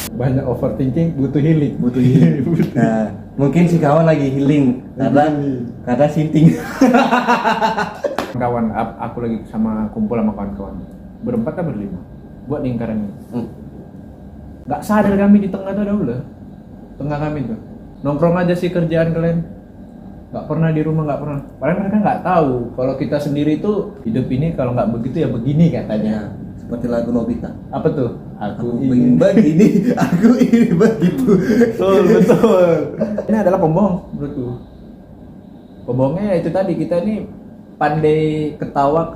Banyak overthinking, butuh healing. Nah, mungkin si kawan lagi healing karena sinting. Kawan, aku lagi kumpul sama kawan-kawan. Berempat atau berlima? Buat lingkaran ini. Gak sadar kami di tengah tuh ada ular. Tengah kami tuh. Nongkrong aja sih kerjaan kalian. Gak pernah di rumah, gak pernah. Padahal mereka gak tahu kalau kita sendiri tuh hidup ini kalau gak begitu ya begini katanya. Seperti lagu Nobita. Apa tuh? Aku ingin begini, aku ingin begitu. Betul. Ini adalah pembohong menurutku. Pembohongnya ya itu tadi, kita ini pandai ketawa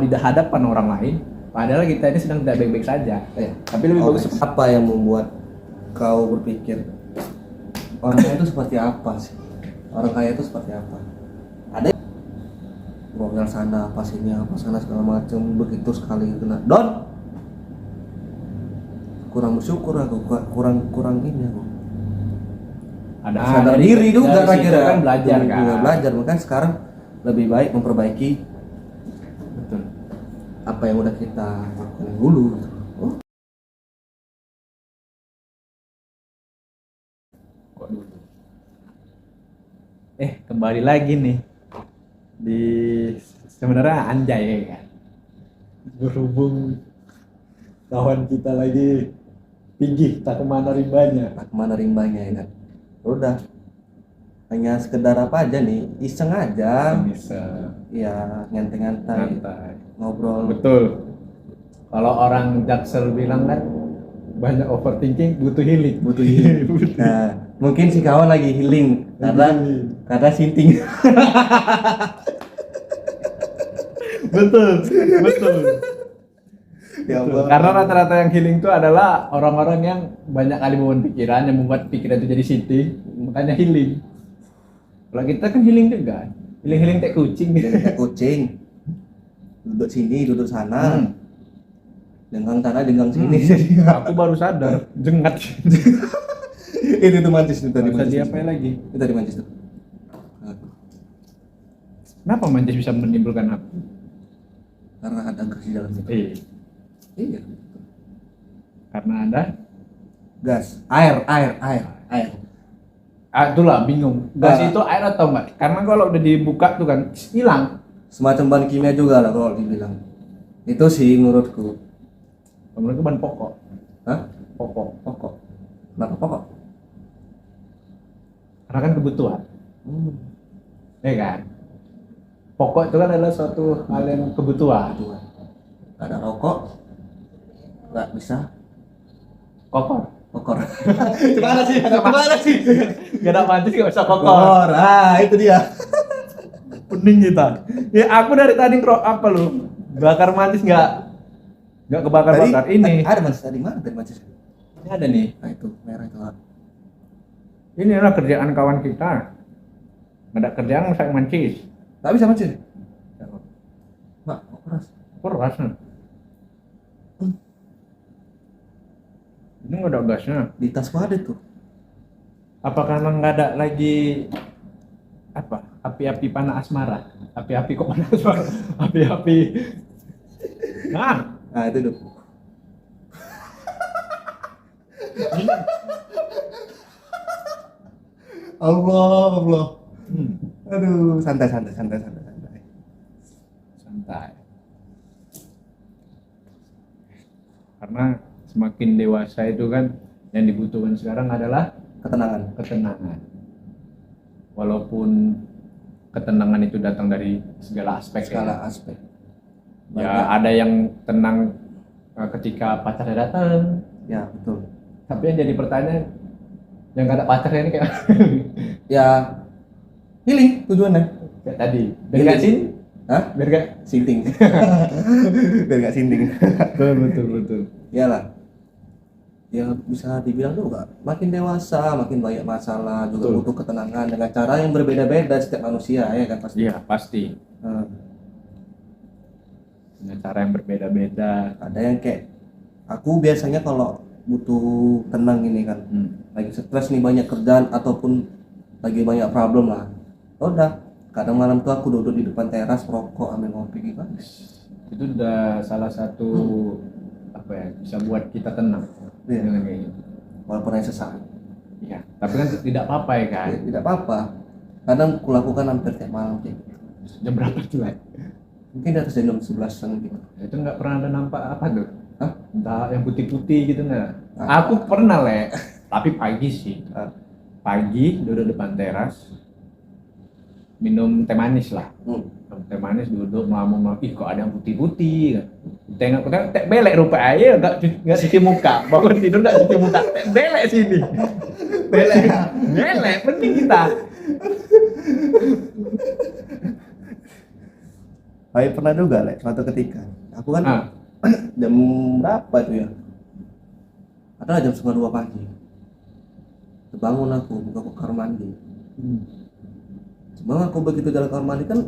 di hadapan orang lain, padahal kita ini sedang tidak baik-baik saja. Tapi lebih bagus. Apa yang membuat kau berpikir orang kaya itu seperti apa sih? Orang kaya itu seperti apa? Ada ngomel sana, apa sini, apa sana segala macam, begitu sekali kena don. Kurang bersyukur aku, kurang ini aku. Ada sadar diri juga kira-kira kan belajar, makanya sekarang lebih baik memperbaiki betul apa yang udah kita lakukan dulu. Kembali lagi nih di sebenarnya anjay ya kan, berhubung kawan kita lagi tinggi tak kemana rimbanya Ya kan, udah hanya sekedar apa aja nih, iseng aja, bisa ya nyantai ngobrol. Betul, kalau orang Jaksel bilang kan banyak overthinking, butuh healing. Nah, mungkin si kawan lagi healing karena sinting. betul Ya Allah. Karena rata-rata yang healing itu adalah orang-orang yang banyak kali beban pikiran, yang membuat pikiran itu jadi sinting, makanya healing. Kalau kita kan healing juga, healing kayak kucing. Duduk sini, duduk sana, denggang sana, denggang sini. Aku baru sadar, jengat. itu mancis itu tadi. Tadi apa lagi? Itu tadi mancis tuh. Kenapa mancis bisa menimbulkan api? Karena ada gas di dalamnya. Iya. Karena ada gas, air. Itulah bingung. Gas itu air atau enggak? Karena kalau udah dibuka tuh kan hilang. Semacam bahan kimia juga lah kalau dibilang. Itu sih menurutku. Menurutku bahan pokok. Hah? Pokok. Kenapa pokok? Karena kan kebutuhan. Ya kan? Pokok itu kan adalah suatu hal yang kebutuhan. Gak ada rokok, nggak bisa Kokor. Gimana sih? Gak ada mancis gak bisa kokor. Itu dia. Pening kita. Ya aku dari tadi apa lu? Bakar mancis nggak kebakar-bakar. Ini ada mancis tadi, mana tadi mancis? Ini ada nih. Nah itu merah itu. Ini adalah kerjaan kawan kita. Nggak ada kerjaan saya mancis. Nggak bisa mancis. Mak, keras. Ini nggak ada gasnya. Di tasku ada tuh. Apa karena nggak ada lagi apa? Api-api panah asmara. Api-api kok panah asmara? Api-api. Nah itu tuh. Allah. Aduh, santai. Karena semakin dewasa itu kan yang dibutuhkan sekarang adalah ketenangan. Walaupun ketenangan itu datang dari segala aspek. Ya ada yang tenang ketika pacarnya datang. Ya betul. Tapi yang jadi pertanyaan, yang kata pacarnya ini kayak ya healing tujuannya. Kayak tadi. Biar nggak sinting. Biar nggak sinting. Betul. Iyalah. Ya bisa dibilang juga makin dewasa, makin banyak masalah, juga butuh ketenangan dengan cara yang berbeda-beda setiap manusia, ya kan pasti. Iya, pasti. Dengan cara yang berbeda-beda. Ada yang kayak aku biasanya kalau butuh tenang ini kan, lagi stres nih, banyak kerjaan ataupun lagi banyak problem lah. Udah, kadang malam tuh aku duduk di depan teras, rokok, ambil ngopi gitu. Itu udah salah satu bisa buat kita tenang. Iya. dengan kayak gitu. Walaupun hanya sesaat. Iya, tapi kan tidak apa-apa ya kan. Ya, tidak apa-apa. Kadang kulakukan hampir tiap malam kayak gitu. Jam berapa tuh lah? Mungkin di atas jam 11-an gitu. Itu nggak pernah ada nampak apa tuh? Hah? Entah yang putih-putih gitu nggak? Ah. Aku pernah le, tapi pagi sih. Ah. Pagi duduk depan teras, minum teh manis lah. Minum teh manis duduk ngelamun, ih kok ada yang putih-putih. Tengok teh belek rupa aja, nggak cuci muka. Bangun tidur nggak cuci muka, teh belek sini. Belek, belek, penting kita. Saya pernah juga Le, suatu ketika. Aku kan Ah. jam berapa tuh ya? Adalah jam 1:30 pagi. Terbangun aku, buka ke kamar mandi. Cuma aku begitu jalan kamar mandi kan,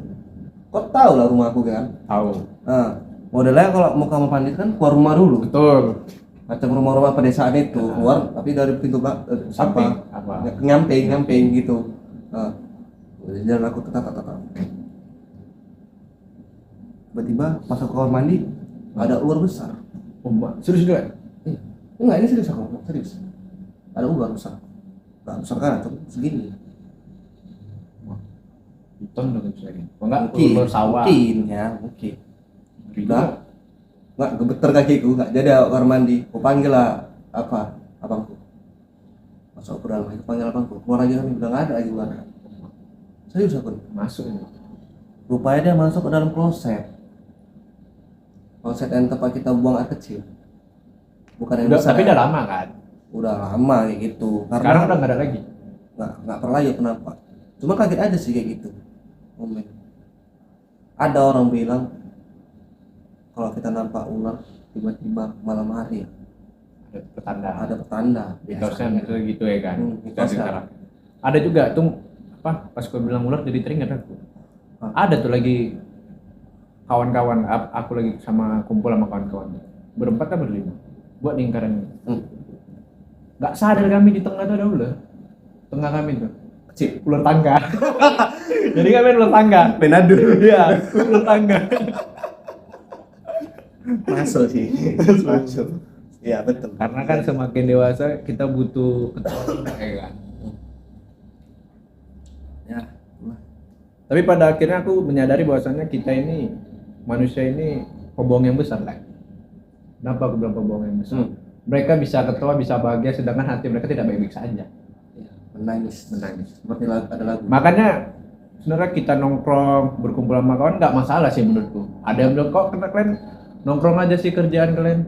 kau tahu lah rumah aku kan. Tahu. Nah, modelnya kalau mau kamar mandi kan keluar rumah dulu. Betul. Macam rumah-rumah pedesaan itu keluar, tapi dari pintu Samping, apa? apa? Nyamping gitu. Nah, jalan aku tetap. Tiba-tiba masuk ke kamar mandi ada ular besar. Serius juga? Enggak, ini serius aku, serius. Ada ular besar. Enggak besar kan, cuma segini. Piton dong misalnya. Enggak, Mungkin, ular sawah. mungkin. Gitu. Enggak gemeter kakiku, enggak jadi kamar mandi. Aku panggil lah abangku. Masuk ke dalam, aku panggil abangku. Keluar aja kami, udah enggak ada lagi ular. Serius aku. Masuk ini. Rupanya dia masuk ke dalam kloset. Kloset yang tempat kita buang air kecil. Bukan yang besar. Tapi udah lama kan? Udah lama kayak gitu. Sekarang udah nggak ada lagi. Nggak pernah ya kenapa. Cuma kaget aja sih kayak gitu. Momen. Ada orang bilang kalau kita nampak ular tiba-tiba malam hari Ada petanda. ada petanda. Mitosnya itu gitu ya kan? Kita Mitosnya. sekarang. Ada juga tuh apa? Pas gue bilang ular jadi teringat aku. Ada tuh lagi kawan-kawan, aku lagi kumpul sama kawan-kawan. Berempat atau berlima? Buat lingkaran ini. Nggak sadar kami di tengah tuh ada ular. Tengah kami tuh. Kecil. Ular tangga. Jadi kami ular tangga. Penadu. Iya, ular tangga. Masuk sih. Masuk. Iya betul. Karena kan semakin dewasa kita butuh ketua ya kan. Ya. Tapi pada akhirnya aku menyadari bahwasannya kita ini manusia ini pembohong yang besar kan. Kenapa aku bilang pembohong yang besar? Mereka bisa ketawa, bisa bahagia, sedangkan hati mereka tidak baik-baik saja. Ya, menangis. Seperti ada lagu. Makanya sebenarnya kita nongkrong, berkumpul sama kawan nggak masalah sih menurutku. Ada yang bilang kok kalian nongkrong aja sih kerjaan kalian.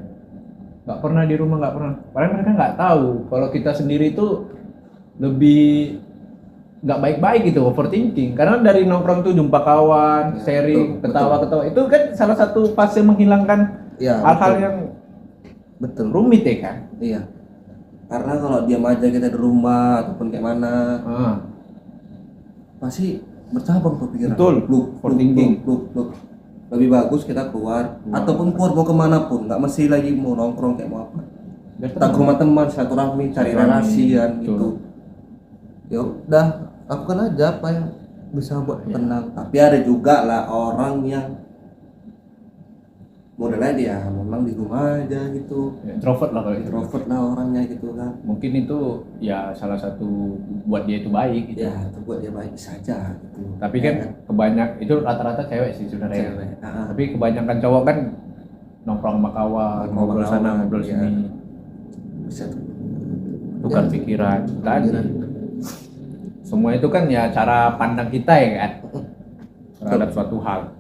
Nggak pernah di rumah, nggak pernah. Padahal mereka nggak tahu kalau kita sendiri itu lebih nggak baik-baik gitu, overthinking. Karena dari nongkrong tuh jumpa kawan, sharing, ketawa-ketawa itu kan salah satu fase menghilangkan Ya, hal-hal betul. yang Betul. rumit ya kan. Iya. Karena kalau diam aja kita di rumah ataupun kayak mana, pasti bercabang pikiran. Betul. Overthinking. Look. Lebih bagus kita keluar ataupun keluar mau kemana pun, nggak mesti lagi mau nongkrong kayak mau apa. Kita ke rumah teman, silaturahmi, cari relasi kan gitu. Ya udah, lakukan aja apa yang bisa buat tenang. Tapi ada juga lah orang yang modelnya dia memang di rumah aja gitu. Introvert lah kalau itu. Introvert lah orangnya gitu kan. Mungkin itu ya salah satu buat dia itu baik gitu. Ya, itu buat dia baik saja gitu. Tapi kan itu rata-rata cewek sih sebenarnya. Cewek. Tapi kebanyakan cowok kan nongkrong sama kawan, ngobrol sana, ngobrol iya. sini, Bisa tuh. tukar pikiran. Tadi semua itu kan ya cara pandang kita ya kan terhadap suatu hal.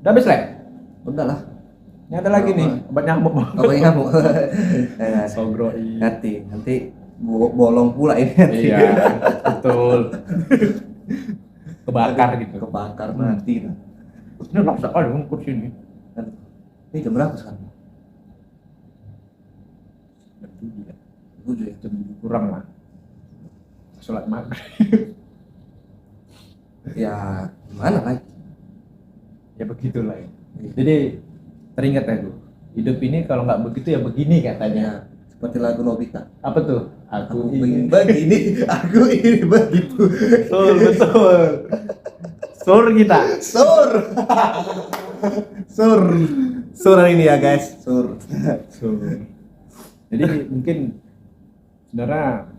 Udah habis lah. Udah lah. Ini ada lagi nih, obat nyamuk. Apa yang kamu? Sogroi. Nanti bolong pula ini. Iya, betul. Kebakar gitu. Kebakar mati. Ini rasa ada kursi ini. Ini jam berapa sekarang? Jam 7 ya. 7 ya. Jam 7 kurang lah. Sholat maghrib. Ya gimana lagi? Ya begitulah ya. Jadi teringat aku, hidup ini kalau nggak begitu ya begini katanya. Seperti lagu Nobita. Apa tuh? Aku ingin begini, aku ingin begitu. Betul. Sur kita. Sur ini ya guys. Sur. Jadi mungkin sebenarnya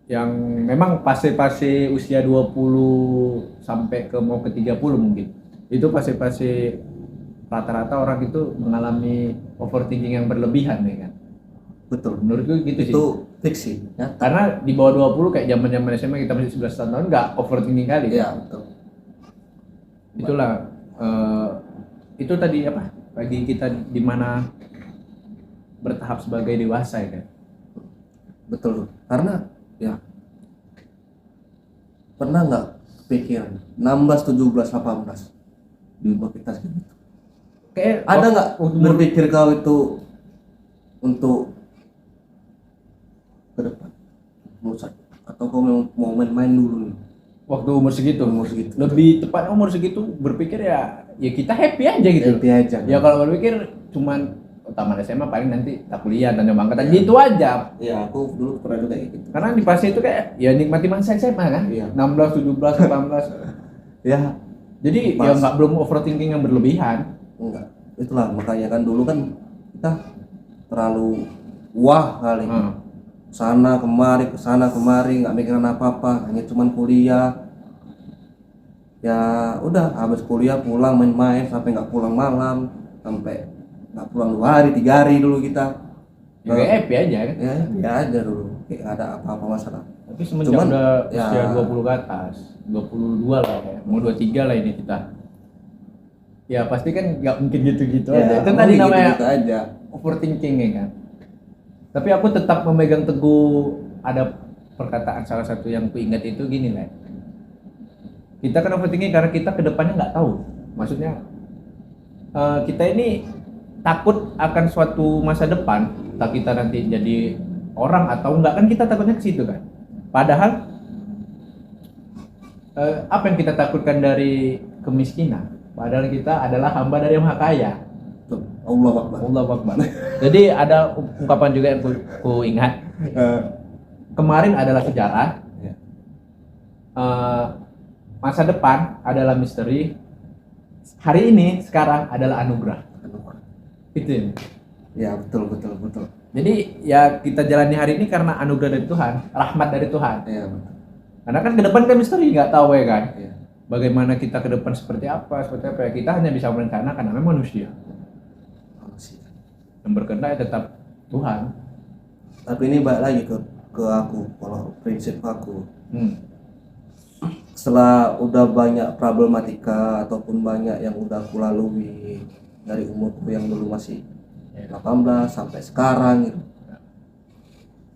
yang memang fase-fase usia 20 sampai ke mau ke 30 mungkin. Itu fase-fase rata-rata orang itu mengalami overthinking yang berlebihan ya kan. Betul. Menurutku gitu sih. Itu fix sih. Ya. Karena di bawah 20 kayak zaman-zaman SMA kita masih 11 tahun nggak overthinking kali. Iya, betul. Itulah itu tadi apa? Bagi kita di mana bertahap sebagai dewasa ya kan. Betul. Karena ya pernah nggak kepikiran 16, 17, 18 di umur kita segitu? Kayak Ada nggak berpikir kau itu untuk ke depan, musat, atau kau mau main-main dulu nih? waktu umur segitu? Umur segitu. Lebih tepat umur segitu berpikir ya kita happy aja gitu. Happy aja. Ya kalau berpikir cuman taman SMA paling nanti tak kuliah dan angkatan gitu aja. Ya aku dulu pernah juga kayak gitu. Karena di fase itu kayak ya nikmati masa SMA kan. Iya. 16, 17, 18. Ya Jadi Pas. ya nggak belum overthinking yang berlebihan. enggak. Itulah makanya kan dulu kan kita terlalu wah kali. Sana kemari, kesana kemari, nggak mikirin apa-apa, hanya cuman kuliah. Ya udah habis kuliah pulang main-main sampai nggak pulang malam, sampai nggak pulang 2 hari 3 hari dulu kita. Ya kayak happy aja kan. Ya aja dulu, kayak nggak ada apa-apa masalah. Tapi semenjak Cuman, udah ya. usia 20 ke atas, 22 lah ya, mau 23 lah ini kita. Ya pasti kan nggak mungkin gitu-gitu aja. Itu tadi namanya gitu aja. overthinking ya kan. Tapi aku tetap memegang teguh ada perkataan salah satu yang ku ingat itu gini lah. Kita kan overthinking karena kita kedepannya nggak tahu. Maksudnya kita ini takut akan suatu masa depan, tak kita nanti jadi orang atau enggak kan kita takutnya ke situ kan. Padahal apa yang kita takutkan dari kemiskinan? Padahal kita adalah hamba dari yang maha kaya. Allah Akbar. Allah Akbar. Jadi ada ungkapan juga yang ku ingat. Kemarin adalah sejarah. Ya. Masa depan adalah misteri. Hari ini sekarang adalah anugerah. Itu. Ya betul. Jadi ya kita jalani hari ini karena anugerah dari Tuhan, rahmat dari Tuhan. Ya betul. Karena kan ke depan kan misteri nggak tahu ya kan. Ya. Bagaimana kita ke depan seperti apa ya. Kita hanya bisa merencanakan namanya manusia. Yang berkehendak tetap Tuhan. Tapi ini balik lagi ke aku, kalau prinsip aku. Setelah udah banyak problematika ataupun banyak yang udah aku lalui dari umurku yang dulu masih 18 sampai sekarang gitu.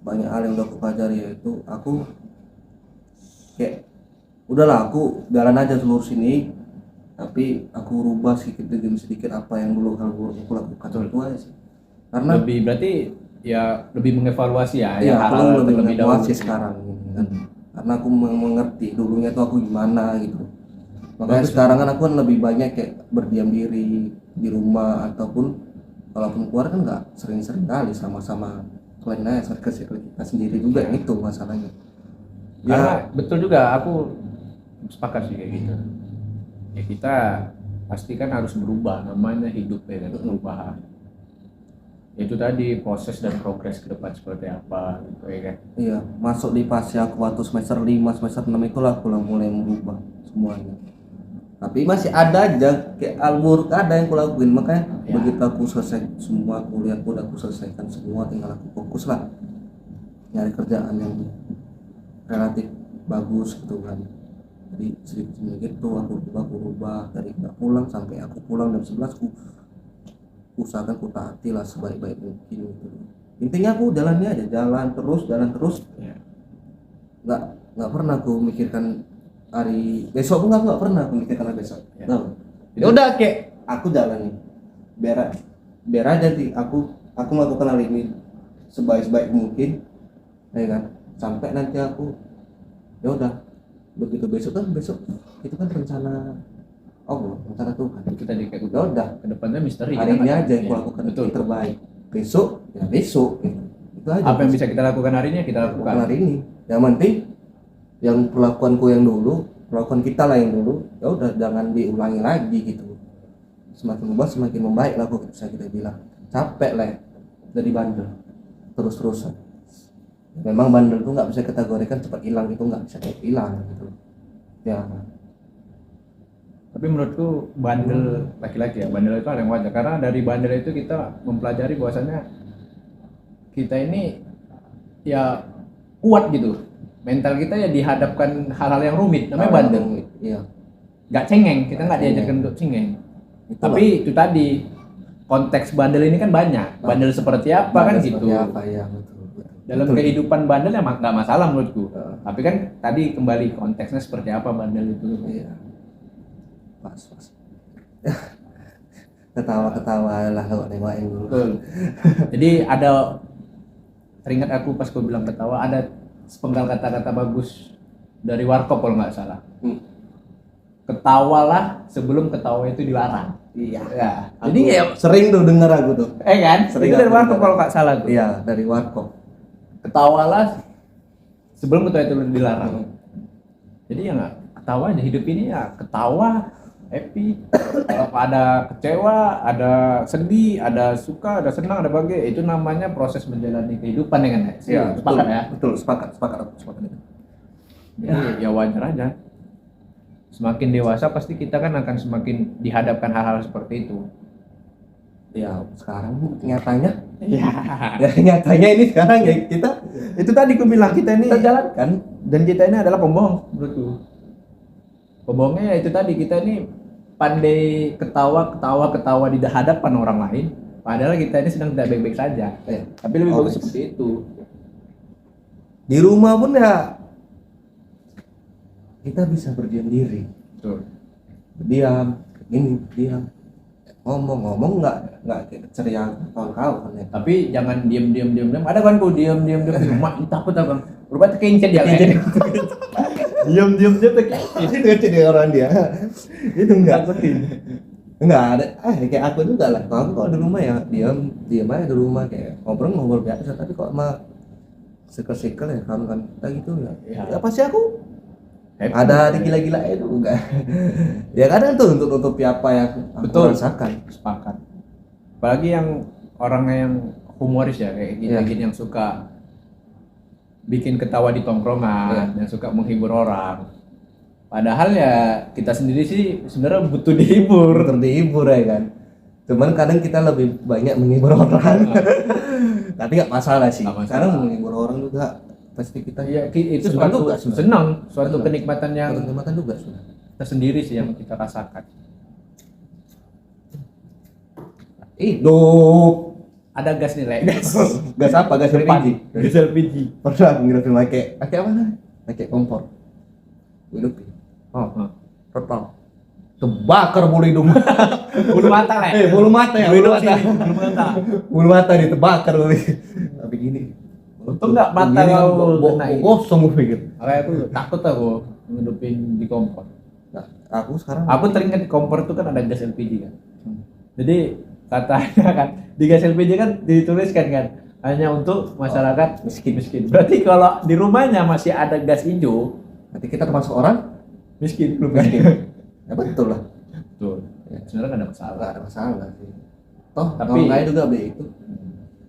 Banyak hal yang udah aku pelajari, yaitu aku kayak udahlah aku jalan aja seluruh sini, tapi aku rubah sedikit demi sedikit apa yang dulu aku lakukan. Itu aja sih. Karena Lebih berarti ya lebih mengevaluasi ya, iya, yang aku hal-hal lebih terlebih dahulu. mengevaluasi sekarang gitu kan. Karena aku mengerti dulunya tuh aku gimana gitu. Makanya Bagus. sekarang kan aku kan lebih banyak kayak berdiam diri di rumah, ataupun kalaupun keluar kan nggak sering-sering kali sama-sama kliennya, circle kita sendiri juga. Itu masalahnya. Karena betul juga aku sepakat sih kayak gitu. Ya kita pasti kan harus berubah, namanya hidup ya kan, perubahan. Itu tadi proses dan progres ke depan seperti apa gitu ya kan. Iya, masuk di fase aku waktu semester 5, semester 6 itulah aku mulai merubah semuanya. Tapi masih ada aja kayak albur ada yang aku lakuin, makanya begitu aku selesai semua kuliahku udah aku selesaikan semua, tinggal aku fokus lah nyari kerjaan yang relatif bagus gitu kan. Jadi sedikit gitu aku rubah dari nggak pulang sampai aku pulang jam 11 aku usahakan ku taati lah sebaik-baik mungkin gitu. Intinya aku jalannya aja, jalan terus Ya. nggak pernah aku mikirkan hari besok, nggak pernah aku mikirkan hari besok. Ya. Nah, Ya udah kayak aku jalani biar aja sih aku melakukan hal ini sebaik mungkin ya kan, sampai nanti aku ya udah begitu besok itu kan rencana Allah, rencana Tuhan. itu tadi kayak Ya udah, ke depannya misteri. hari ini kan? aja yang Ya, aku lakukan betul. yang terbaik. Besok ya besok gitu. Itu aja. Apa yang bisa kita lakukan hari ini kita bukan lakukan. hari ini. Yang penting yang perlakuanku yang dulu, perlakuan kita lah yang dulu, ya udah jangan diulangi lagi gitu. Semakin berubah semakin membaik lah kok bisa kita bilang. Capek lah ya, jadi bandel. terus-terusan. Memang bandel tuh nggak bisa kategorikan cepat hilang, itu nggak bisa cepat hilang gitu ya. Tapi menurutku bandel laki-laki ya, bandel itu hal yang wajar karena dari bandel itu kita mempelajari bahwasanya kita ini ya kuat gitu. Mental kita ya dihadapkan hal-hal yang rumit, namanya bandel. Iya. Nggak cengeng, kita nggak Cengeng. diajarkan untuk cengeng. Itulah. Tapi itu tadi konteks bandel ini kan banyak. Bandel seperti apa kan Bandel gitu. seperti apa ya, betul. Dalam Betul. kehidupan bandel ya nggak masalah menurutku. Ya. Tapi kan tadi kembali konteksnya seperti apa bandel itu. Iya. Pas. Ketawa lah kalau nengokin dulu. Betul. Jadi ada teringat aku pas kau bilang ketawa ada sepenggal kata-kata bagus dari Warkop kalau nggak salah. Ketawalah sebelum ketawa itu dilarang. Iya. Ya. Jadi Jadi ya, sering tuh denger aku tuh. kan? Sering Itu dari aku Warkop dengar. kalau nggak salah tuh. Iya, dari Warkop. Ketawalah sebelum ketawa itu dilarang. Jadi ya nggak ketawa aja, hidup ini ya ketawa, happy. Kalau ada kecewa, ada sedih, ada suka, ada senang, ada bahagia, itu namanya proses menjalani kehidupan ya kan? Iya, Sepakat ya. Betul, sepakat itu. Jadi ya wajar aja. Semakin dewasa pasti kita kan akan semakin dihadapkan hal-hal seperti itu. Ya, sekarang nyatanya Iya. ya nyatanya ini sekarang ya kita Itu tadi aku bilang kita ini jalankan. dan kita ini adalah pembohong menurutku. Pembohongnya ya itu tadi kita ini pandai ketawa di hadapan orang lain, padahal kita ini sedang tidak baik-baik saja. Tapi lebih bagus seperti itu. Di rumah pun ya kita bisa berdiam diri, Betul. diam, ngomong nggak ceria kawan-kawan ya. Tapi jangan diam. Ada kan kau diam. Mak takut abang. Berubah kencet dia kan. Diam tuh kayak Itu jadi orang dia itu enggak takutin. ada kayak aku juga lah. Kalau di rumah ya diam aja di rumah, kayak ngobrol biasa. Tapi kok sama sikel ya kan kita gitu ya pasti aku ada gila-gila itu enggak. Ya kadang tuh untuk nutupi apa yang aku Betul. rasakan. Sepakat. Apalagi yang orangnya yang humoris ya kayak Iya. gini yang suka bikin ketawa di tongkrongan, yang suka menghibur orang. Padahal ya kita sendiri sih sebenarnya butuh dihibur. Dihibur ya kan. Cuman kadang kita lebih banyak menghibur orang. Tapi nggak masalah sih. Nggak masalah. Karena menghibur orang juga pasti kita Ya itu senang suatu juga, senang. senang, suatu Senang. kenikmatan yang kenikmatan juga sudah. tersendiri sih yang kita rasakan. Hidup. Ada gas nih, gas. Gas apa? Gas LPG. Gas LPG. Pernah ngerti pakai apa nih? Pakai kompor. Hidup. Oh. Total. Terbakar bulu hidung. Bulu mata lah. Bulu mata ya. Bulu mata. Bulu mata ditebakar bulu. Tapi gini. Untung nggak mata Begini kan, kau kena ini. kosong gue pikir. Makanya aku takut aku ngedupin di kompor. Nah, aku sekarang Aku teringat di kompor itu kan ada gas LPG kan. Jadi katanya kan di gas LPG kan dituliskan kan hanya untuk masyarakat miskin. Berarti kalau di rumahnya masih ada gas hijau, nanti kita termasuk orang miskin belum miskin. miskin. Ya betul lah. Betul. Sebenarnya nggak ada masalah. Nggak ada masalah sih. Toh, Tapi- orang kaya juga beli itu.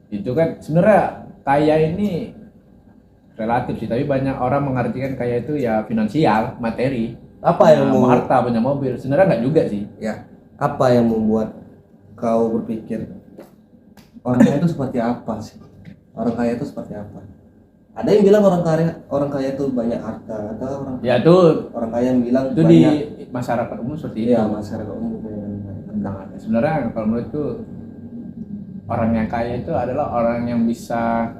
Itu kan sebenarnya kaya ini relatif sih, tapi banyak orang mengartikan kaya itu ya finansial, materi. Apa yang mau harta, punya mobil. Sebenarnya nggak juga sih. ya? Apa yang membuat kau berpikir orang kaya itu seperti apa sih? Orang kaya itu seperti apa? Ada yang bilang orang kaya itu banyak harta, atau Ya itu orang kaya yang bilang itu di banyak masyarakat umum seperti itu. iya masyarakat umum Tentang ada. Sebenarnya kalau menurutku orang yang kaya itu adalah orang yang bisa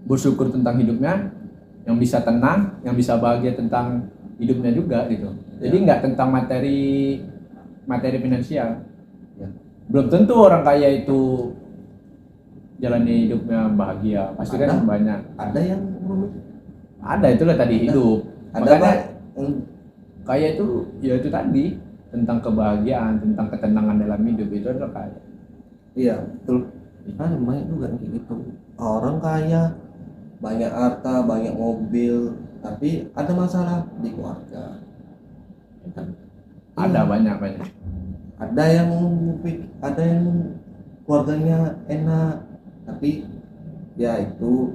bersyukur tentang hidupnya, yang bisa tenang, yang bisa bahagia tentang hidupnya juga gitu. Jadi nggak tentang materi finansial. Ya. Belum tentu orang kaya itu jalani hidupnya bahagia. Pasti kan Ada. banyak. Ada yang Ada itulah tadi hidup. ada Makanya Pak, yang kaya itu ya itu tadi tentang kebahagiaan, tentang ketenangan dalam hidup itu adalah kaya. iya betul. Kan banyak juga yang kayak gitu. Orang kaya, banyak harta, banyak mobil, tapi ada masalah di keluarga. Ya kan? Iya. Ada banyak. Ada yang keluarganya enak, tapi ya itu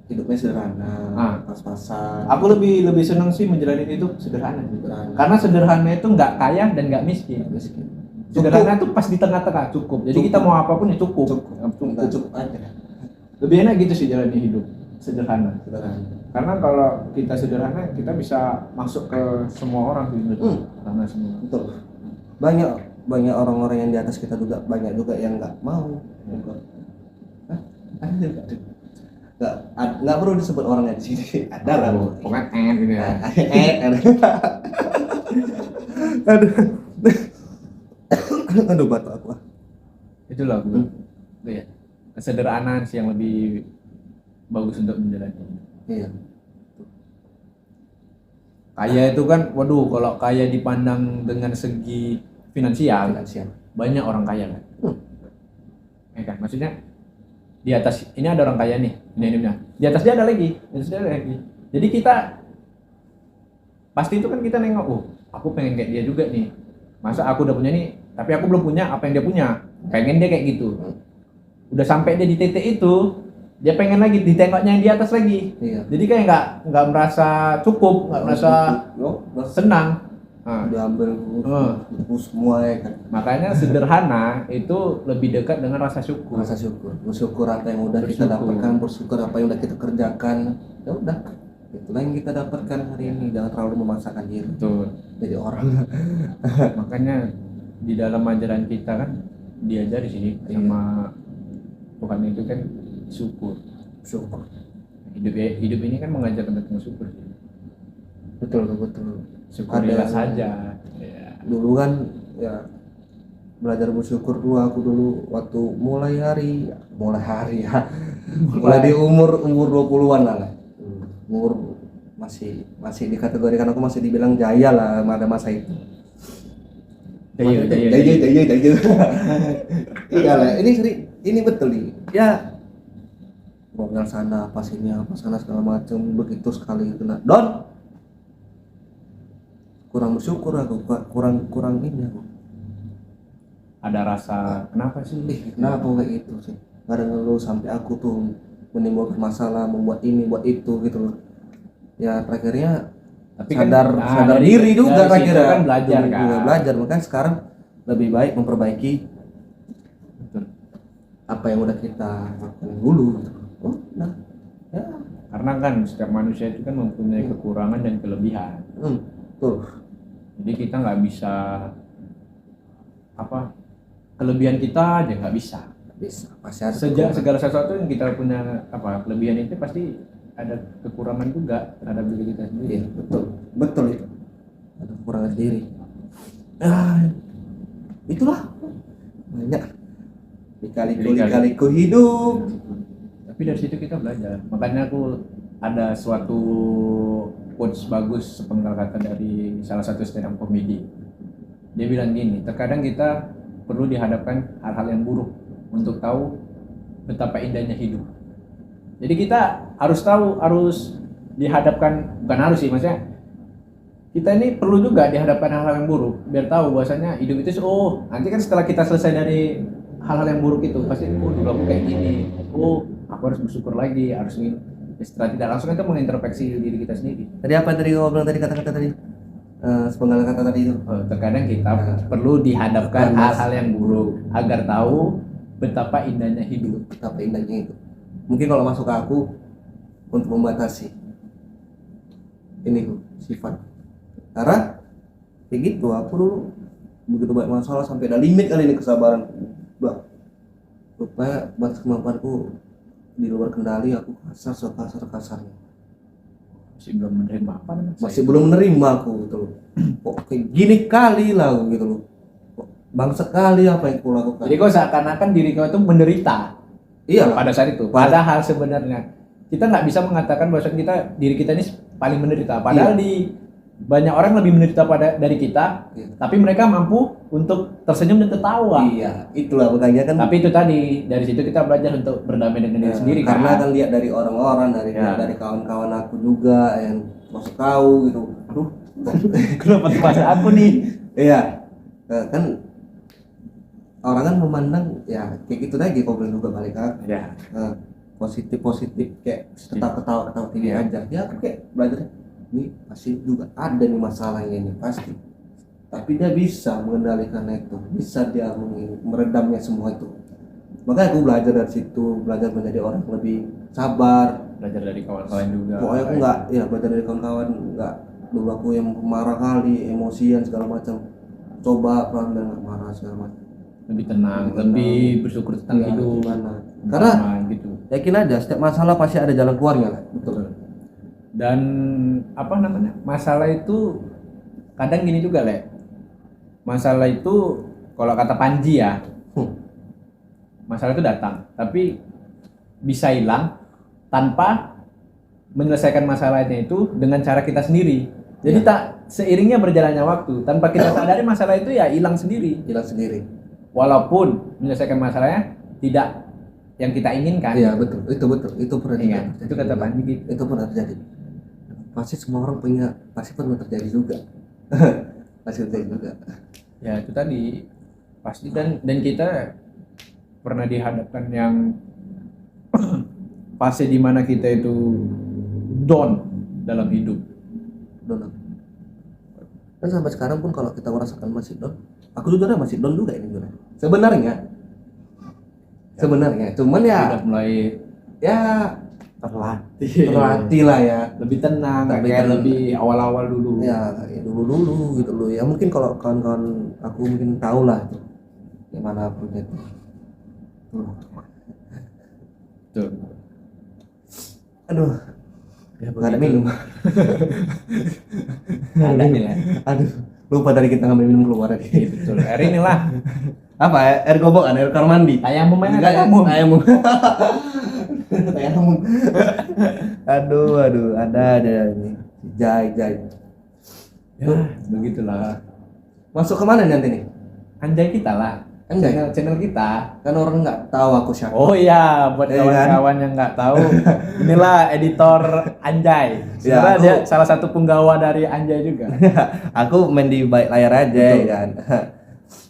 hidupnya sederhana, pas-pasan. Aku lebih senang sih menjalani itu sederhana. Sederhana. Karena sederhana itu nggak kaya dan nggak miskin. Miskin. Sederhana itu pas di tengah-tengah cukup. Jadi kita mau apapun ya cukup. Cukup aja. Lebih enak gitu sih jalani hidup sederhana. Sederhana. Karena kalau kita sederhana kita bisa masuk ke semua orang gitu. Karena semua. Betul. Banyak orang-orang yang di atas kita juga, banyak juga yang nggak mau. Nggak perlu disebut orangnya di sini. Ada lah. Pokoknya gitu ya. Aduh batuk aku. Itulah aku. Itu ya. Kesederhanaan sih yang lebih bagus untuk menjalani. Iya. Kaya itu kan, waduh, kalau kaya dipandang dengan segi finansial, banyak orang kaya kan. Ya kan, maksudnya di atas ini ada orang kaya nih, ini. Di atas dia ada lagi, Jadi kita pasti itu kan kita nengok, aku pengen kayak dia juga nih. Masa aku udah punya nih, tapi aku belum punya apa yang dia punya. Pengen dia kayak gitu. Udah sampai dia di titik itu, dia pengen lagi ditengoknya yang di atas lagi. Iya. Jadi kayak nggak merasa cukup, nggak merasa senang. Diambil semua ya kan. Makanya sederhana itu lebih dekat dengan rasa syukur. Rasa syukur, bersyukur apa yang udah kita dapatkan, bersyukur apa yang udah kita kerjakan. Ya udah, itulah yang kita dapatkan hari ini. Jangan terlalu memaksakan diri. Betul. Jadi orang. Makanya di dalam ajaran kita kan diajari sih sama Tuhan itu kan syukur. Hidup ini kan mengajarkan tentang syukur. Betul. Syukurilah saja. Ya. Dulu kan ya belajar bersyukur dulu aku dulu waktu mulai hari ya. Mulai di umur 20-an lah. Umur masih dikategorikan aku masih dibilang jaya lah pada masa itu. Jaya. Iya lah, ini betul nih. Ya ngomel sana apa sana segala macam begitu sekali kena kurang bersyukur aku, kurang ini aku. Ada rasa kenapa sih? Kenapa kayak gitu sih? Kadang ngeluh sampai aku tuh menimbulkan masalah, membuat ini, buat itu gitu loh. Ya terakhirnya tapi sadar dari, diri juga terakhirnya kan belajar kan. Juga belajar, makanya sekarang lebih baik memperbaiki apa yang udah kita lakukan dulu. Ya. Karena kan setiap manusia itu kan mempunyai kekurangan dan kelebihan. Tuh. Jadi kita nggak bisa kelebihan kita aja nggak bisa. Pasti ada segala sesuatu yang kita punya kelebihan itu pasti ada kekurangan juga terhadap diri kita sendiri. Iya, betul itu. Ada kekurangan diri. Itulah banyak dikaliku hidup. Tapi dari situ kita belajar. Makanya aku ada suatu quotes bagus sepenggal kata dari salah satu stand up comedy. Dia bilang gini, terkadang kita perlu dihadapkan hal-hal yang buruk untuk tahu betapa indahnya hidup. Jadi kita harus dihadapkan, bukan harus sih, maksudnya kita ini perlu juga dihadapkan hal-hal yang buruk biar tahu bahwasanya hidup itu nanti kan setelah kita selesai dari hal-hal yang buruk itu pasti dulu aku kayak gini, aku harus bersyukur lagi, harus ini. Setelah tidak langsung itu mengintrospeksi diri kita sendiri. Tadi apa tadi ngobrol tadi kata-kata tadi? Sepenggal kata tadi itu. Terkadang kita perlu dihadapkan hal-hal yang buruk agar tahu betapa indahnya hidup. Betapa indahnya itu. Mungkin kalau masuk ke aku untuk membatasi ini tuh sifat. Karena kayak gitu aku dulu begitu banyak masalah sampai ada limit kali ini kesabaran. Rupanya batas kemampuanku di luar kendali, aku kasarnya. Masih belum menerima aku gitu loh. Kok kayak gini kali lah gitu loh. Kok bangsa kali apa yang kulakukan. Jadi kok seakan-akan diri kau itu menderita. Iya pada saat itu. Padahal sebenarnya kita nggak bisa mengatakan bahwa diri kita ini paling menderita. Padahal banyak orang lebih menderita dari kita, tapi mereka mampu untuk tersenyum dan tertawa. Iya, itulah makanya kan. Tapi itu tadi dari situ kita belajar untuk berdamai dengan diri sendiri. Karena kan lihat dari orang-orang, dari kawan-kawan aku juga yang masuk tahu gitu. Aduh, kenapa pas aku nih? Iya, kan orang kan memandang ya kayak gitu lagi, kau bilang juga balik aku. Ya. positif kayak tetap ketawa tinggi aja. Ya aku kayak belajar ini pasti juga ada nih masalahnya ini pasti. Tapi dia bisa mengendalikan itu, bisa dia meredamnya semua itu. Makanya aku belajar dari situ, belajar menjadi orang yang lebih sabar. Belajar dari kawan-kawan juga. Pokoknya aku nggak, ya belajar dari kawan-kawan, nggak dulu aku yang marah kali, emosian segala macam. Coba pelan dan nggak marah segala macam. Lebih tenang, lebih bersyukur tentang Ya, hidup. gimana? Karena gitu. yakin aja setiap masalah pasti ada jalan keluarnya lah. Betul. Dan apa namanya? Masalah itu kadang gini juga, Le. Masalah itu kalau kata Panji ya, masalah itu datang, tapi bisa hilang tanpa menyelesaikan masalahnya itu dengan cara kita sendiri. Jadi tak seiringnya berjalannya waktu, tanpa kita sadari masalah itu ya hilang sendiri. Hilang sendiri. Walaupun menyelesaikan masalahnya tidak yang kita inginkan. Iya betul, itu pernah Iya, terjadi. itu kata Panji gitu. Itu pernah terjadi. Pasti semua orang punya, pasti pernah terjadi juga. Pasti terjadi juga. Ya itu tadi pasti dan kita pernah dihadapkan yang fase di mana kita itu down dalam hidup. Down. Dan sampai sekarang pun kalau kita merasakan masih down, aku jujur masih down juga ini jujur. Sebenarnya, cuman ya Udah mulai ya terlatih lah ya. lebih tenang, Lebih kayak tenang. lebih awal-awal dulu. Ya dulu gitu loh ya, mungkin kalau kawan-kawan aku mungkin tahu lah itu gimana proyek itu. Tuh. Aduh, Ya, nggak ada minum. Ada nih lah. Aduh, lupa tadi kita ngambil minum keluar tadi. Iya, betul. Air inilah. Apa ya? Air gobokan, air kamar mandi. Tayamum aja, Enggak, tayamum. tayamum. Tayamum. Aduh, ada ini. Jai. Ya, begitulah. Masuk kemana nih nanti nih? Anjay kita lah. Anjay? Channel kita. Kan orang nggak tahu aku siapa. Oh iya, buat Iya kan? kawan-kawan yang nggak tahu, inilah editor Anjay. Ya, Sebenarnya aku- dia salah satu penggawa dari Anjay juga. Aku main di balik layar aja Betul. ya kan.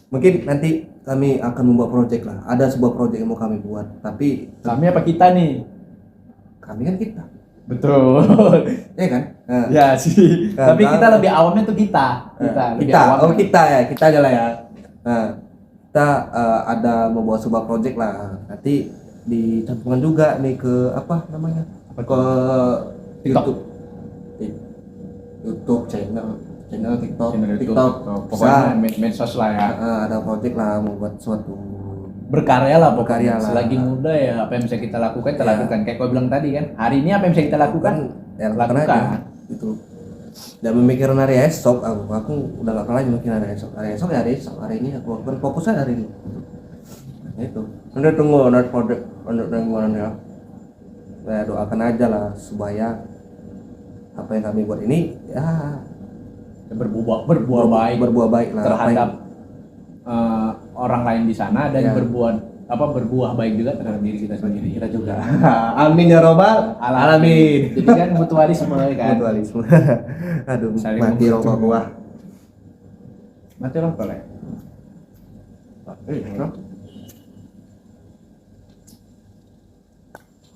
Mungkin nanti kami akan membuat project lah. Ada sebuah project yang mau kami buat. Tapi Kami apa kita nih? kami kan kita, Betul. ya kan? Nah, Ya sih. Nah, Tapi kita nah. lebih awamnya tuh kita. Lebih awam. Oh kita ya, kita aja lah ya. Nah, kita ada membuat sebuah project lah. Nanti dicantumkan juga nih ke apa namanya? Apa Ke TikTok. YouTube channel TikTok, Channel YouTube. TikTok. Pokoknya Bisa. medsos lah ya. Ada project lah membuat suatu Berkarya lah pokoknya. Berkarya lah. Selagi muda ya apa yang bisa kita lakukan kita Ya. lakukan. Kayak kau bilang tadi kan, hari ini apa yang bisa kita lakukan? ya lakukan aja gitu. Dan memikirkan hari esok, aku udah gak pernah lagi mikir hari esok. Hari esok ya hari esok, hari ini aku lakukan fokusnya hari ini. Nah, itu. Nanti tunggu nanti project untuk gimana ya. Saya doakan aja lah supaya apa yang kami buat ini ya Berbuah baik berbuah baik lah. terhadap orang lain di sana dan Ya. berbuah baik juga terhadap diri kita sendiri. Kita juga. Amin ya robbal alamin. Jadi kan mutualisme kan. Mutualisme. Aduh, Saling mati membutuhkan. rokok gua. Mati lah boleh.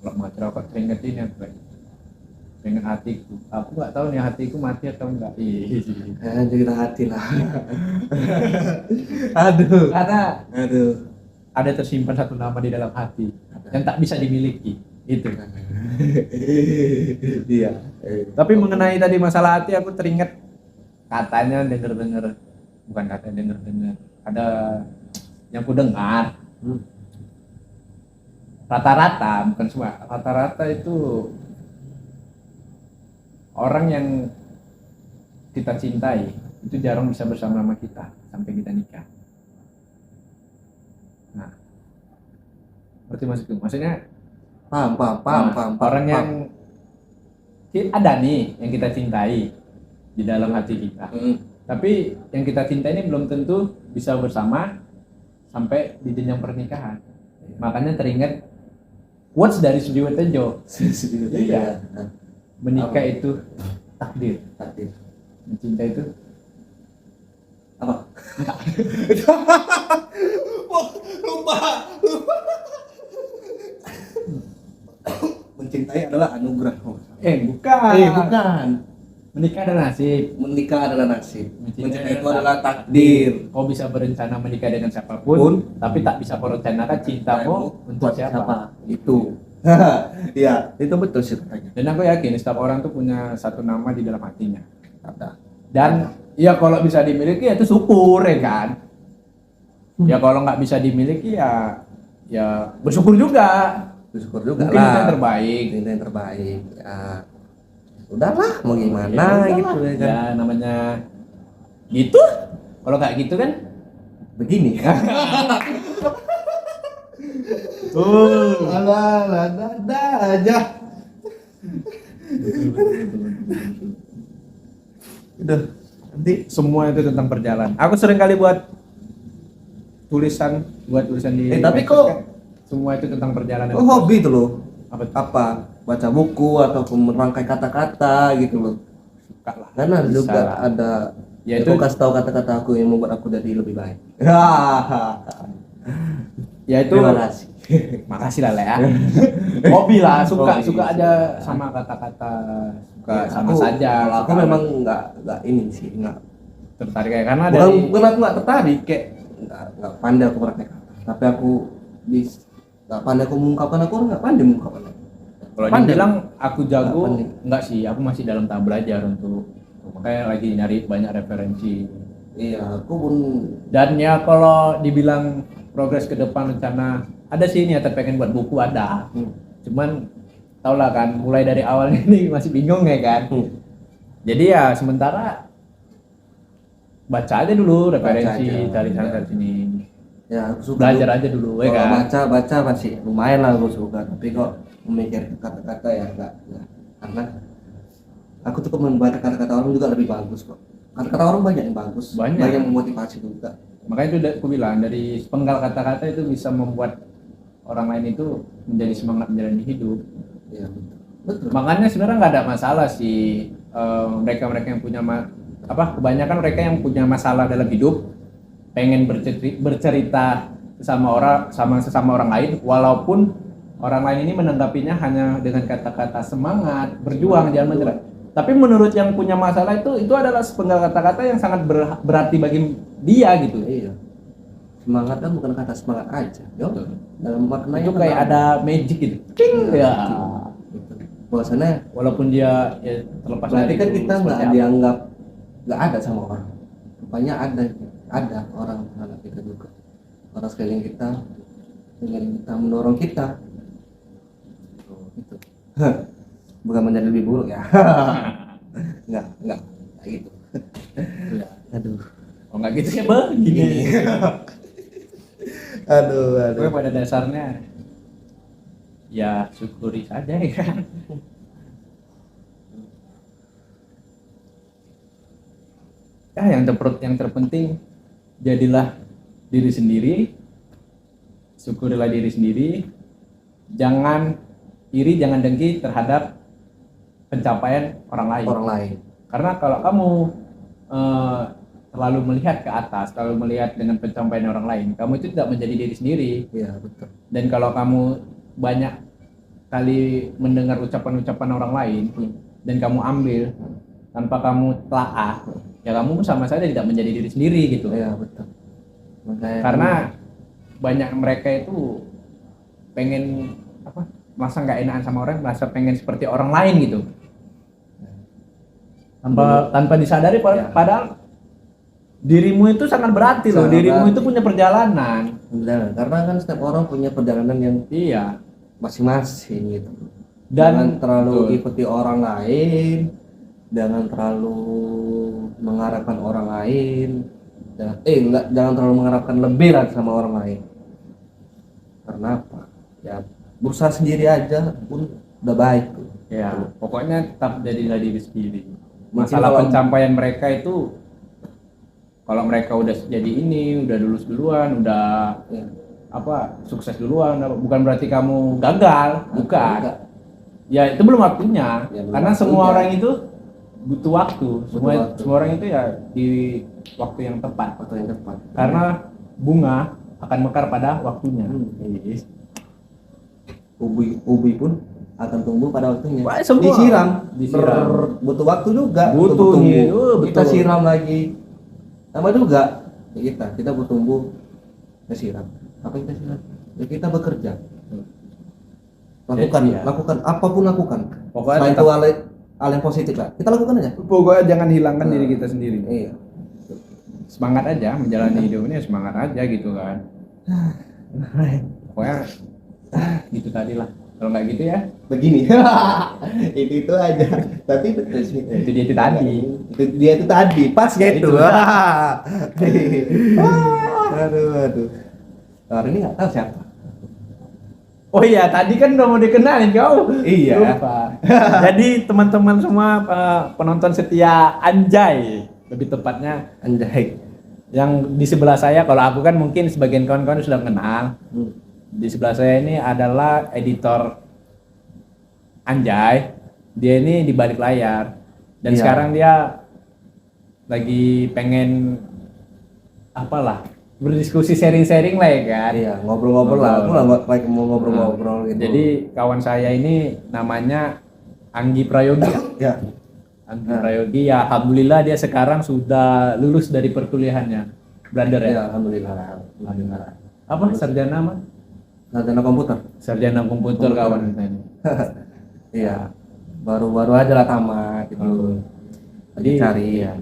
Kalau mati rokok teringat ini apa? Teringat hatiku. Aku nggak tahu nih hatiku mati atau enggak. Cerita hati lah. Aduh. Karena ada tersimpan satu nama di dalam hati yang tak bisa dimiliki. Itu. Iya. Tapi mengenai tadi masalah hati aku teringat katanya dengar bukan kata dengar ada yang ku dengar rata-rata bukan semua rata-rata itu orang yang kita cintai itu jarang bisa bersama sama kita sampai kita nikah. Nah, berarti maksudku maksudnya Paham. orang yang ada nih yang kita cintai di dalam hati kita. Tapi yang kita cintai ini belum tentu bisa bersama sampai di jenjang pernikahan. Makanya teringat quotes dari Sujiwo Tejo. Iya. Menikah itu takdir. Mencinta itu Apa? lupa mencintai adalah anugerah. Bukan. Bukan. Menikah adalah nasib. Menikah adalah nasib. Mencintai itu adalah adalah takdir. Kau bisa berencana menikah dengan siapapun, tapi tak bisa kau rencanakan cintamu untuk siapa. Itu. Iya, itu betul sih katanya. Dan aku yakin setiap orang tuh punya satu nama di dalam hatinya. Ada. Dan ya kalau bisa dimiliki ya itu syukur ya kan. Ya kalau nggak bisa dimiliki ya bersyukur juga. Bersyukur juga Mungkin lah. itu yang terbaik. Itu yang terbaik. Ya. Udahlah, mau gimana Ya, gitu ya kan. Ya namanya gitu. Kalau nggak gitu kan Begini. Ada aja. Udah, nanti semua itu tentang perjalanan. Aku sering kali buat tulisan di tapi medsos kok- kan. Semua itu tentang perjalanan. oh, hobi itu loh. Apa tuh? Apa? Baca buku ataupun merangkai kata-kata gitu loh. Suka lah. Karena Bisa juga lah. ada Ya, aku itu- kasih tahu kata-kata aku yang membuat aku jadi lebih baik. Ya itu Terima kasih. makasih lah Le, ya. Hobi lah, suka Hobi, aja sama kata-kata, suka Ya, sama aku- saja. kalau aku suka memang nggak ini sih, nggak tertarik kayak karena bukan, dari bukan aku nggak tertarik, kayak nggak pandai aku praktek kata, tapi aku nggak pandai aku mengungkapkan, aku nggak pandai mengungkapkan. kalau pandai. dibilang aku jago, Nggak pandai. enggak sih, aku masih dalam tahap belajar untuk makanya lagi nyari banyak referensi. Iya, aku pun Dan ya kalau dibilang progres ke depan rencana ada sih niatan pengen buat buku ada. Cuman tau lah kan mulai dari awalnya ini masih bingung ya kan. Jadi ya sementara baca aja dulu referensi, aja. cari sana cari sini. ya aku suka Belajar aja dulu ya kalau kan. baca masih lumayan lah aku suka, tapi kok memikir kata-kata ya enggak. Karena aku tuh membaca kata-kata orang juga lebih bagus kok. Kata-kata orang banyak yang bagus, Banyak. yang memotivasi juga. Makanya itu aku bilang dari sepenggal kata-kata itu bisa membuat orang lain itu menjadi semangat menjalani hidup. Iya, betul. Makanya sebenarnya nggak ada masalah sih mereka-mereka yang punya kebanyakan mereka yang punya masalah dalam hidup pengen bercerita sesama orang lain walaupun orang lain ini menanggapinya hanya dengan kata-kata semangat, berjuang, jangan menyerah. Tapi menurut yang punya masalah itu adalah sepenggal kata-kata yang sangat berarti bagi dia gitu. Iya. Semangat kan bukan kata semangat aja. Yo, Betul. dalam maknanya Itu kan kayak ada magic gitu. Ting ya. gitu. Bahwasannya Walaupun dia ya, terlepas berarti dari kan itu kita seperti nggak apa. dianggap nggak ada sama orang. Rupanya ada orang menganggap kita juga. Orang sekeliling kita mendorong kita. Gitu. Bukan menjadi lebih buruk ya. Enggak kayak gitu. Ya. Aduh. Oh nggak gitu ya begini. Aduh. Gue pada dasarnya ya syukuri saja ya kan. Ya yang terpenting jadilah diri sendiri, syukurilah diri sendiri, jangan iri, jangan dengki terhadap pencapaian orang lain. Orang lain. Karena kalau kamu terlalu melihat ke atas, terlalu melihat dengan pencapaian orang lain, kamu itu tidak menjadi diri sendiri. Iya, betul. Dan kalau kamu banyak kali mendengar ucapan-ucapan orang lain dan kamu ambil tanpa kamu telaah, ya kamu sama saja tidak menjadi diri sendiri gitu. Iya, betul. Makanya Karena banyak mereka itu pengen merasa nggak enakan sama orang, merasa pengen seperti orang lain gitu. Tanpa disadari padahal dirimu itu sangat berarti loh. Sangat Dirimu berarti. itu punya perjalanan. benar, karena kan setiap orang punya perjalanan yang Iya. masing-masing gitu. Dan Jangan terlalu betul. ikuti orang lain, jangan terlalu mengharapkan orang lain, jangan terlalu mengharapkan lebih lah sama orang lain. Karena apa? Ya berusaha sendiri aja pun udah baik tuh. Ya, pokoknya tetap jadilah diri sendiri. Mungkin Masalah kalau- pencapaian mereka itu kalau mereka udah jadi ini, udah lulus duluan, udah Ya. sukses duluan, bukan berarti kamu gagal, bukan. Enggak. Ya itu belum waktunya. Ya, belum Karena semua waktunya. orang itu butuh waktu. Semua waktu. semua orang itu ya di waktu yang tepat. Waktu yang tepat. Karena bunga akan mekar pada waktunya. Ubi pun akan tumbuh pada waktunya. Wah, semua. Disiram. Disiram. Butuh waktu juga Butuh, untuk tumbuh. iya, Kita betul. siram lagi. Sama juga kita bertumbuh, kita siram. Apa yang kita siram? Ya kita bekerja. Lakukan, Iya. lakukan apapun lakukan. Pokoknya Selain tetap- itu hal yang positif lah. Kita lakukan aja. Pokoknya jangan hilangkan diri kita sendiri. Iya. Semangat aja menjalani hidup ini, semangat aja gitu kan. Pokoknya gitu tadi lah. Kalau nggak gitu ya, Begini. itu aja. Tapi betul sih. itu dia itu tadi. Itu tadi. Pas gitu. Itu. aduh. Hari ini nggak tahu siapa. Oh iya, tadi kan udah mau dikenalin kau. Iya. Lupa. Jadi teman-teman semua penonton setia Anjay, lebih tepatnya Anjay. yang di sebelah saya, kalau aku kan mungkin sebagian kawan-kawan sudah kenal. Di sebelah saya ini adalah editor Anjay. Dia ini di balik layar. Dan Iya. sekarang dia lagi pengen apalah, berdiskusi sharing-sharing lah ya kan. Iya, ngobrol-ngobrol lah. Aku lah like mau ngobrol-ngobrol gitu. Jadi kawan saya ini namanya Anggi Prayogi. ya. Anggi Prayogi ya, alhamdulillah dia sekarang sudah lulus dari perkuliahannya. Brother ya. Ya, alhamdulillah. Alhamdulillah. Apa sarjana mah? Sarjana komputer. Sarjana komputer kawan kita ini. Iya. Baru-baru aja lah tamat gitu. Lagi cari ya.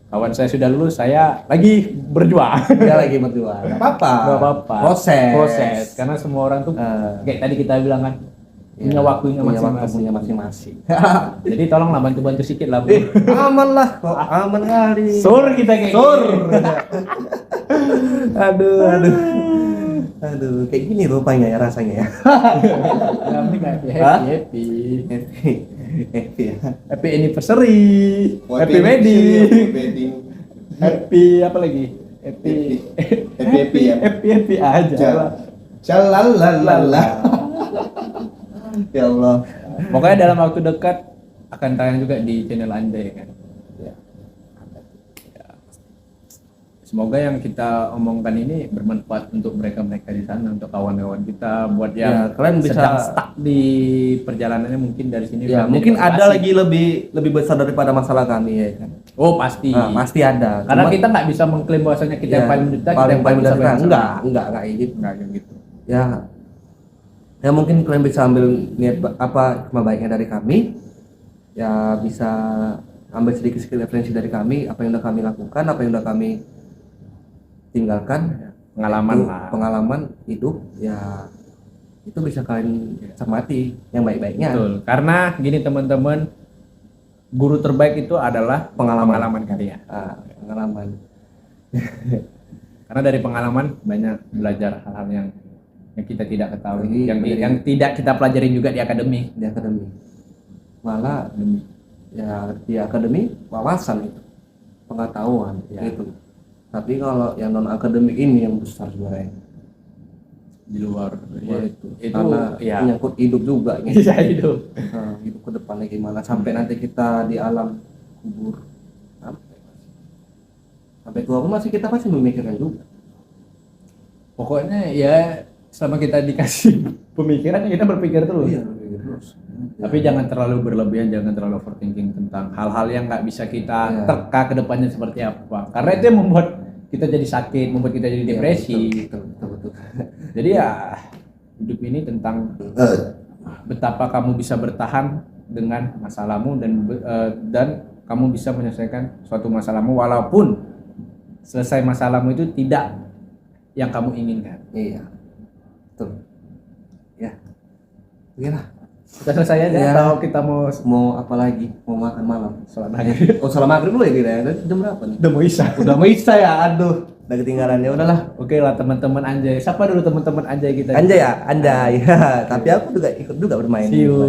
Kawan saya sudah lulus, saya lagi berjuang. Dia lagi berjuang. Enggak apa-apa. Gak apa-apa. Proses. Karena semua orang tuh kayak tadi kita bilang kan punya Iya, waktunya punya masing-masing. waktunya masing-masing. Jadi tolonglah bantu-bantu sedikit lah, Bu. Aman lah, kok aman kali. Sur kita kayak Sur. gini. Aduh, kayak gini rupanya ya rasanya ya. Kami kayak Hah? happy. Happy ya. Happy anniversary. Happy wedding. Happy apa lagi? Happy Happy ya. happy aja lah. Shalalala. Ya Allah. Pokoknya dalam waktu dekat akan tayang juga di channel Anjay kan. Ya. Semoga yang kita omongkan ini bermanfaat untuk mereka-mereka di sana, untuk kawan-kawan kita, buat yang Ya, kalian bisa- sedang stuck di perjalanannya mungkin dari sini. Ya, bisa mungkin menjadi ada motivasi. lagi lebih besar daripada masalah kami ya kan. Oh pasti. Nah, pasti ada. Karena Cuma- kita nggak bisa mengklaim bahwasanya kita Ya, yang paling menderita, kita paling yang paling bisa menderita. bersama. Enggak kayak gitu. Enggak kayak gitu. Ya, ya mungkin kalian bisa ambil niat apa cuma baiknya dari kami, ya bisa ambil sedikit referensi dari kami, apa yang udah kami lakukan, apa yang udah kami tinggalkan, Pengalaman itu, lah. pengalaman hidup, ya itu bisa kalian cermati yang baik-baiknya. Betul. Karena gini teman-teman, guru terbaik itu adalah pengalaman kalian. Pengalaman. Karena dari pengalaman banyak belajar hal-hal yang kita tidak ketahui, Jadi, yang tidak kita pelajarin juga di akademik. Di akademi, malah ya di akademi wawasan itu, pengetahuan Ya. gitu. Tapi kalau yang non akademik ini yang besar sebenarnya. Di luar Ya, itu karena ya menyangkut hidup juga gitu. bisa hidup. Hidup ke depannya gimana sampai nanti kita di alam kubur, sampai tua pun masih kita pasti memikirkan juga. Pokoknya ya selama kita dikasih pemikiran ya kita berpikir terus. Iya, berpikir terus. Tapi jangan terlalu berlebihan, jangan terlalu overthinking tentang hal-hal yang nggak bisa kita Iya. terka ke depannya seperti apa. Karena itu yang membuat kita jadi sakit, membuat kita jadi Iya, depresi. betul. Jadi ya hidup ini tentang betapa kamu bisa bertahan dengan masalahmu dan kamu bisa menyelesaikan suatu masalahmu walaupun selesai masalahmu itu tidak yang kamu inginkan. Iya, betul. Ya, oke lah. Kita selesai aja Ya. atau kita mau Mau apa lagi? Mau makan malam? sholat maghrib? Oh, salam maghrib dulu ya kira. Jam berapa nih? Udah mau isya. Udah mau isya ya. Aduh, udah ketinggalan ya. Udahlah. Oke lah teman-teman Anjay. Siapa dulu teman-teman Anjay kita? Anjay ya, Anjay. Tapi aku juga ikut juga bermain. See you.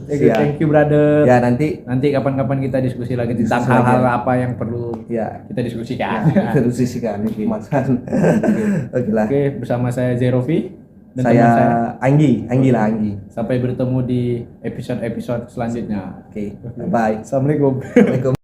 Siap. Thank you brother. Ya nanti Nanti kapan-kapan kita diskusi lagi tentang Diskusi lagi. hal-hal apa yang perlu ya kita diskusikan. kita sisihkan makan. Oke lah. Oke, bersama saya Zerovi dan Saya teman saya. Anggi lah Anggi. Sampai bertemu di episode-episode selanjutnya. Oke, bye. Assalamualaikum. Assalamualaikum.